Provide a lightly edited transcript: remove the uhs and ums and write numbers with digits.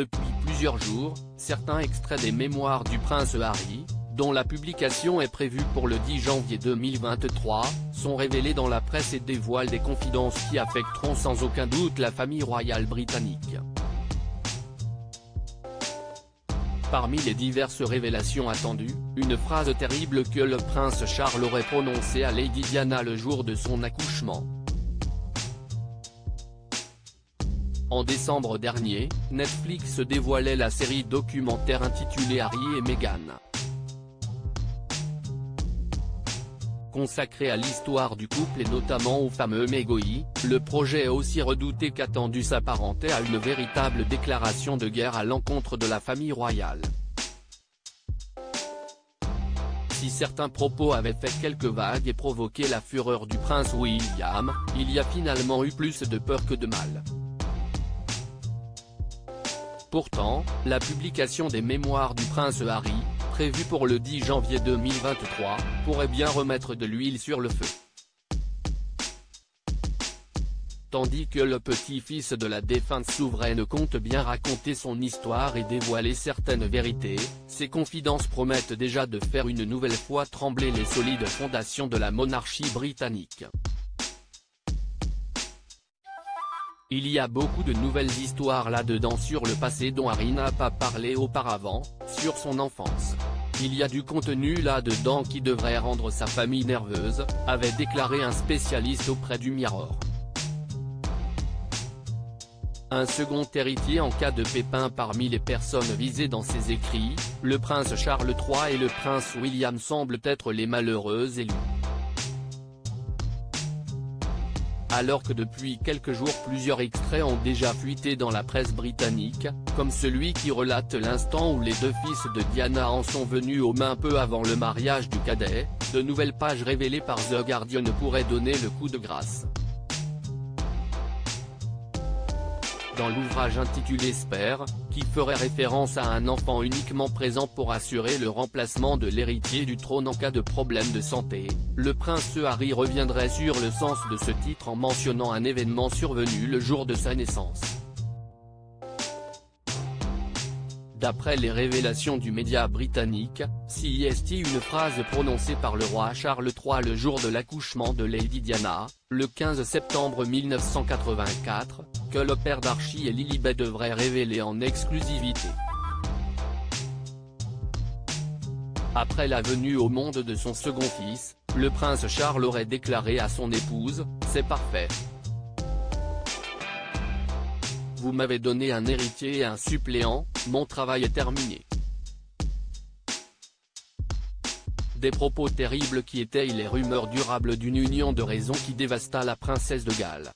Depuis plusieurs jours, certains extraits des mémoires du prince Harry, dont la publication est prévue pour le 10 janvier 2023, sont révélés dans la presse et dévoilent des confidences qui affecteront sans aucun doute la famille royale britannique. Parmi les diverses révélations attendues, une phrase terrible que le prince Charles aurait prononcée à Lady Diana le jour de son accouchement. En décembre dernier, Netflix dévoilait la série documentaire intitulée Harry et Meghan. Consacré à l'histoire du couple et notamment au fameux Megoi, le projet aussi redouté qu'attendu s'apparentait à une véritable déclaration de guerre à l'encontre de la famille royale. Si certains propos avaient fait quelques vagues et provoqué la fureur du prince William, il y a finalement eu plus de peur que de mal. Pourtant, la publication des mémoires du prince Harry, prévue pour le 10 janvier 2023, pourrait bien remettre de l'huile sur le feu. Tandis que le petit-fils de la défunte souveraine compte bien raconter son histoire et dévoiler certaines vérités, ces confidences promettent déjà de faire une nouvelle fois trembler les solides fondations de la monarchie britannique. Il y a beaucoup de nouvelles histoires là-dedans sur le passé dont Harry n'a pas parlé auparavant, sur son enfance. Il y a du contenu là-dedans qui devrait rendre sa famille nerveuse, avait déclaré un spécialiste auprès du Mirror. Un second héritier en cas de pépin parmi les personnes visées dans ces écrits, le prince Charles III et le prince William semblent être les malheureux élus. Alors que depuis quelques jours plusieurs extraits ont déjà fuité dans la presse britannique, comme celui qui relate l'instant où les deux fils de Diana en sont venus aux mains peu avant le mariage du cadet, de nouvelles pages révélées par The Guardian pourraient donner le coup de grâce. Dans l'ouvrage intitulé Spare, qui ferait référence à un enfant uniquement présent pour assurer le remplacement de l'héritier du trône en cas de problème de santé, le prince Harry reviendrait sur le sens de ce titre en mentionnant un événement survenu le jour de sa naissance. D'après les révélations du média britannique, CEST, une phrase prononcée par le roi Charles III le jour de l'accouchement de Lady Diana, le 15 septembre 1984, que le père d'Archie et Lilibet devrait révéler en exclusivité. Après la venue au monde de son second fils, le prince Charles aurait déclaré à son épouse « C'est parfait. Vous m'avez donné un héritier et un suppléant, mon travail est terminé ». Des propos terribles qui étayent les rumeurs durables d'une union de raison qui dévasta la princesse de Galles.